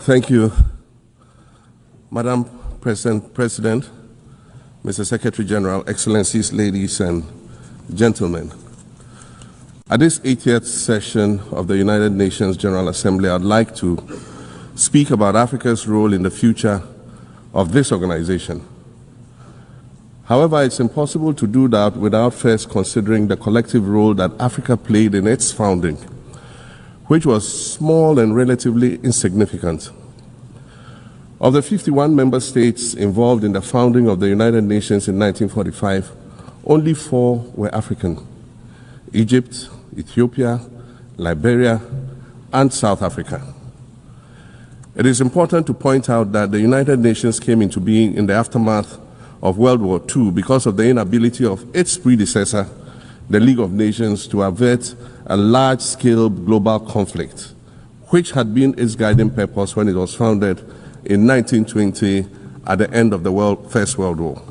Thank you, Madam President, Mr. Secretary General, Excellencies, ladies and gentlemen. At this 80th session of the United Nations General Assembly, I'd like to speak about Africa's role in the future of this organization. However, it's impossible to do that without first considering the collective role that Africa played in its founding, which was small and relatively insignificant. Of the 51 member states involved in the founding of the United Nations in 1945, only 4 were African: Egypt, Ethiopia, Liberia, and South Africa. It is important to point out that the United Nations came into being in the aftermath of World War II because of the inability of its predecessor, the League of Nations, to avert a large-scale global conflict, which had been its guiding purpose when it was founded in 1920 at the end of the First World War.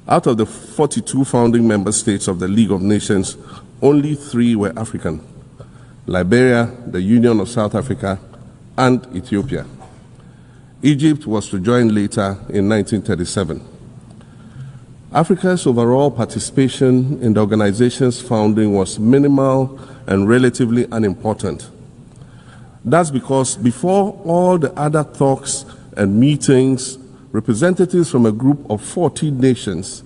Out of the 42 founding member states of the League of Nations, only 3 were African: Liberia, the Union of South Africa, and Ethiopia. Egypt was to join later in 1937. Africa's overall participation in the organization's founding was minimal and relatively unimportant. That's because before all the other talks and meetings, representatives from a group of 14 nations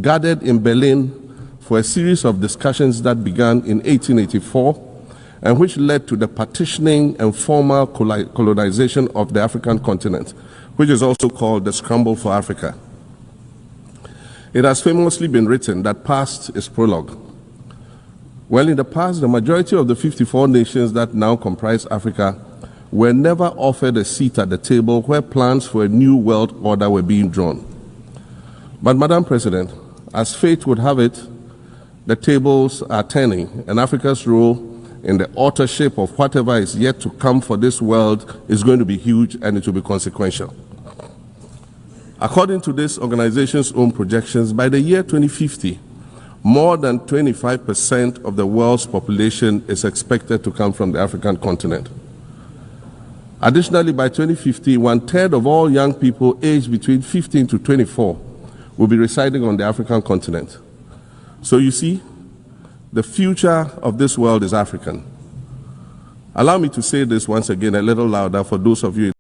gathered in Berlin for a series of discussions that began in 1884 and which led to the partitioning and formal colonization of the African continent, which is also called the Scramble for Africa. It has famously been written that past is prologue. Well, in the past, the majority of the 54 nations that now comprise Africa were never offered a seat at the table where plans for a new world order were being drawn. But, Madam President, as fate would have it, the tables are turning, and Africa's role in the authorship of whatever is yet to come for this world is going to be huge, and it will be consequential. According to this organization's own projections, by the year 2050, more than 25% of the world's population is expected to come from the African continent. Additionally, by 2050, 1/3 of all young people aged between 15 to 24 will be residing on the African continent. So you see, the future of this world is African. Allow me to say this once again a little louder for those of you